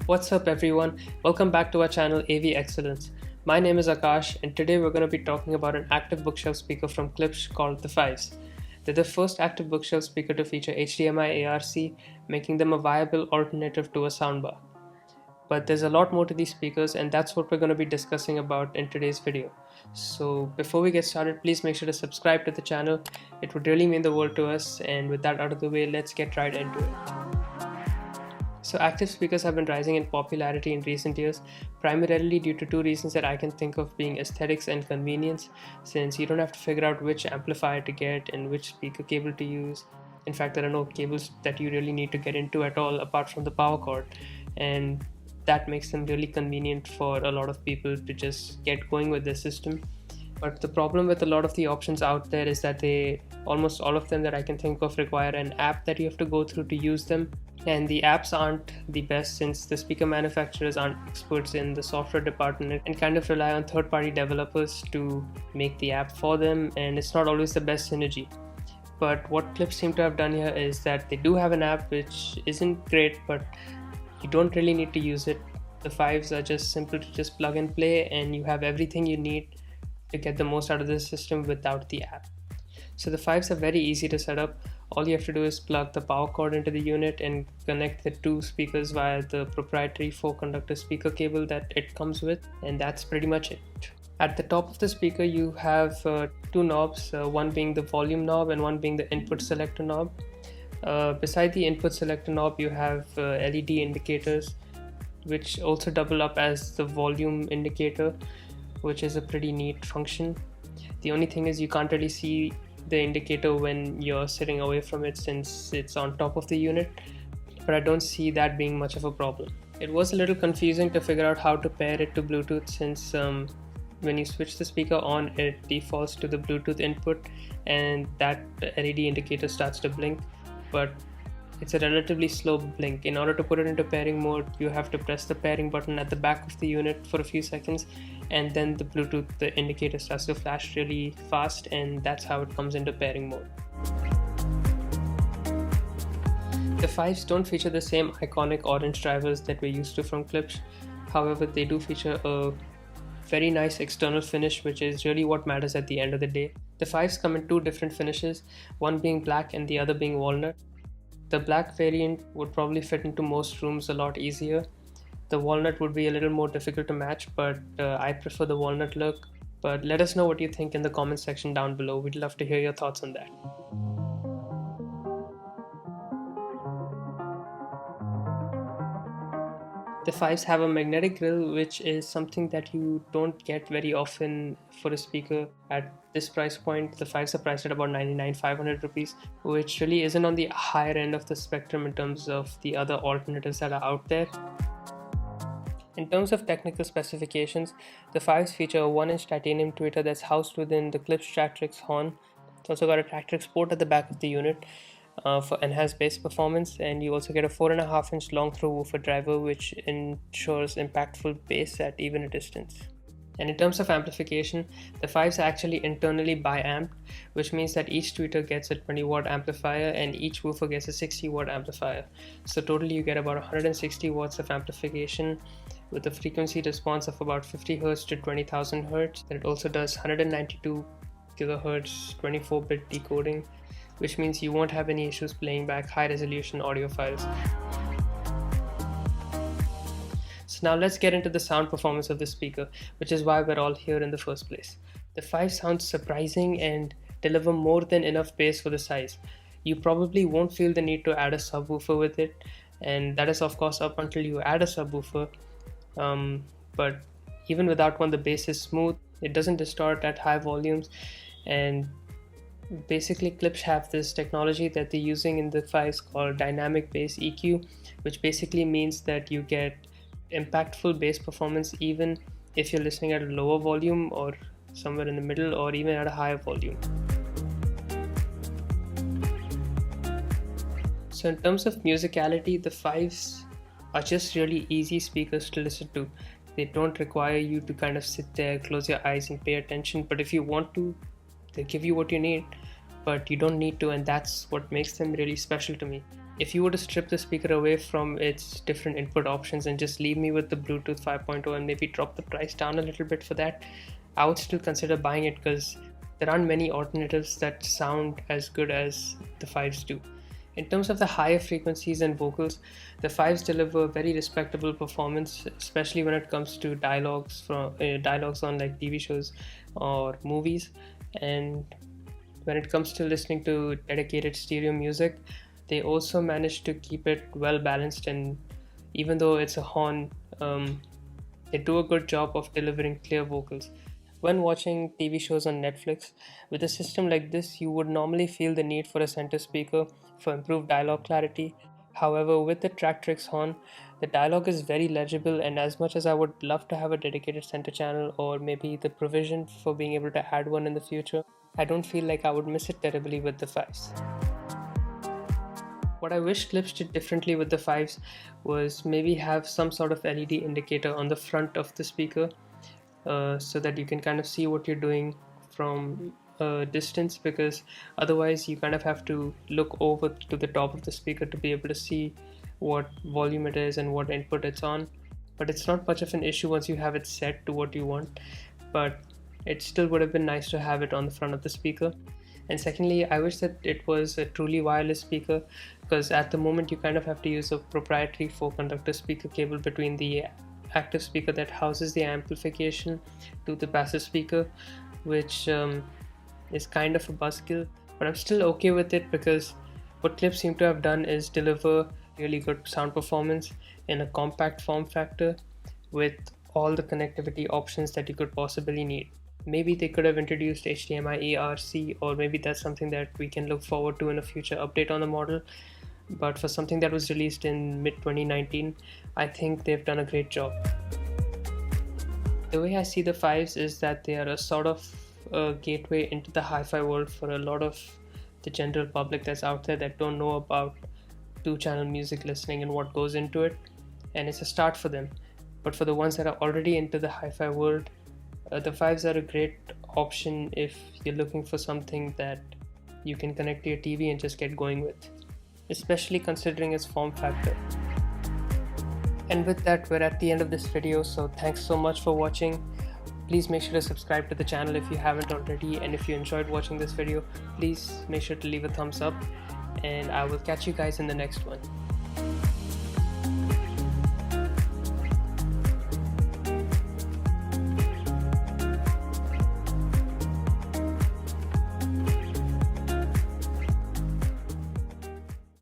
What's up everyone? Welcome back to our channel AV Excellence. My name is Akash and today we're going to be talking about an active bookshelf speaker from Klipsch called the Fives. They're the first active bookshelf speaker to feature HDMI ARC, making them a viable alternative to a soundbar. But there's a lot more to these speakers and that's what we're going to be discussing about in today's video. So before we get started, please make sure to subscribe to the channel. It would really mean the world to us, and with that out of the way, let's get right into it. So active speakers have been rising in popularity in recent years, primarily due to two reasons that I can think of, being aesthetics and convenience, since you don't have to figure out which amplifier to get and which speaker cable to use. In fact, there are no cables that you really need to get into at all apart from the power cord, and that makes them really convenient for a lot of people to just get going with their system. But the problem with a lot of the options out there is that almost all of them that I can think of require an app that you have to go through to use them. And the apps aren't the best since the speaker manufacturers aren't experts in the software department and kind of rely on third-party developers to make the app for them, and it's not always the best synergy. But what Klipsch seem to have done here is that they do have an app which isn't great, but you don't really need to use it. The Fives are just simple to just plug and play, and you have everything you need to get the most out of the system without the app. So the Fives are very easy to set up. All you have to do is plug the power cord into the unit and connect the two speakers via the proprietary 4-conductor speaker cable that it comes with, and that's pretty much it. At the top of the speaker you have two knobs, one being the volume knob and one being the input selector knob. Beside the input selector knob you have LED indicators which also double up as the volume indicator, which is a pretty neat function. The only thing is you can't really see the indicator when you're sitting away from it since it's on top of the unit, but I don't see that being much of a problem. It was a little confusing to figure out how to pair it to Bluetooth since when you switch the speaker on, it defaults to the Bluetooth input and that LED indicator starts to blink, but it's a relatively slow blink. In order to put it into pairing mode, you have to press the pairing button at the back of the unit for a few seconds, and then the indicator starts to flash really fast, and that's how it comes into pairing mode. The Fives don't feature the same iconic orange drivers that we're used to from Klipsch. However, they do feature a very nice external finish, which is really what matters at the end of the day. The Fives come in two different finishes, one being black and the other being walnut. The black variant would probably fit into most rooms a lot easier. The walnut would be a little more difficult to match, but I prefer the walnut look. But let us know what you think in the comment section down below. We'd love to hear your thoughts on that. The Fives have a magnetic grille, which is something that you don't get very often for a speaker at this price point. The Fives are priced at about 500 rupees, which really isn't on the higher end of the spectrum in terms of the other alternatives that are out there. In terms of technical specifications, the Fives feature a 1-inch titanium tweeter that's housed within the Klipsch Tractrix horn. It's also got a Tractrix port at the back of the unit for enhanced bass performance, and you also get a 4.5-inch long throw woofer driver which ensures impactful bass at even a distance. And in terms of amplification, the Fives are actually internally bi-amped, which means that each tweeter gets a 20-watt amplifier and each woofer gets a 60-watt amplifier. So totally you get about 160 watts of amplification with a frequency response of about 50 Hz to 20,000 Hz. And it also does 192 kHz 24-bit decoding, which means you won't have any issues playing back high-resolution audio files. So now let's get into the sound performance of the speaker, which is why we're all here in the first place. The Fives sound surprising and deliver more than enough bass for the size. You probably won't feel the need to add a subwoofer with it, and that is of course up until you add a subwoofer. But even without one, the bass is smooth, it doesn't distort at high volumes, and basically Klipsch have this technology that they're using in the Fives called dynamic bass EQ, which basically means that you get impactful bass performance even if you're listening at a lower volume or somewhere in the middle or even at a higher volume. So in terms of musicality, the Fives are just really easy speakers to listen to. They don't require you to kind of sit there, close your eyes and pay attention, but if you want to, they give you what you need, but you don't need to, and that's what makes them really special to me. If you were to strip the speaker away from its different input options and just leave me with the Bluetooth 5.0 and maybe drop the price down a little bit for that, I would still consider buying it because there aren't many alternatives that sound as good as the fives do. In terms of the higher frequencies and vocals, the fives deliver very respectable performance, especially when it comes to dialogues on like TV shows or movies. And when it comes to listening to dedicated stereo music, they also manage to keep it well balanced. And even though it's a horn, they do a good job of delivering clear vocals. When watching TV shows on Netflix, with a system like this, you would normally feel the need for a center speaker for improved dialogue clarity. However, with the Tractrix horn, the dialogue is very legible, and as much as I would love to have a dedicated center channel or maybe the provision for being able to add one in the future, I don't feel like I would miss it terribly with the fives. What I wish Clips did differently with the fives was maybe have some sort of LED indicator on the front of the speaker, so that you can kind of see what you're doing from a distance, because otherwise you kind of have to look over to the top of the speaker to be able to see what volume it is and what input it's on. But it's not much of an issue once you have it set to what you want, but it still would have been nice to have it on the front of the speaker. And secondly, I wish that it was a truly wireless speaker, because at the moment you kind of have to use a proprietary 4-conductor speaker cable between the active speaker that houses the amplification to the passive speaker, which is kind of a buzzkill, but I'm still okay with it because what Clips seem to have done is deliver really good sound performance in a compact form factor with all the connectivity options that you could possibly need. Maybe they could have introduced HDMI ARC, or maybe that's something that we can look forward to in a future update on the model. But for something that was released in mid-2019, I think they've done a great job. The way I see the fives is that they are a sort of a gateway into the hi-fi world for a lot of the general public that's out there that don't know about two-channel music listening and what goes into it, and it's a start for them. But for the ones that are already into the hi-fi world, the fives are a great option if you're looking for something that you can connect to your TV and just get going with, especially considering its form factor. And with that, we're at the end of this video, so thanks so much for watching. Please make sure to subscribe to the channel if you haven't already, and if you enjoyed watching this video, please make sure to leave a thumbs up, and I will catch you guys in the next one.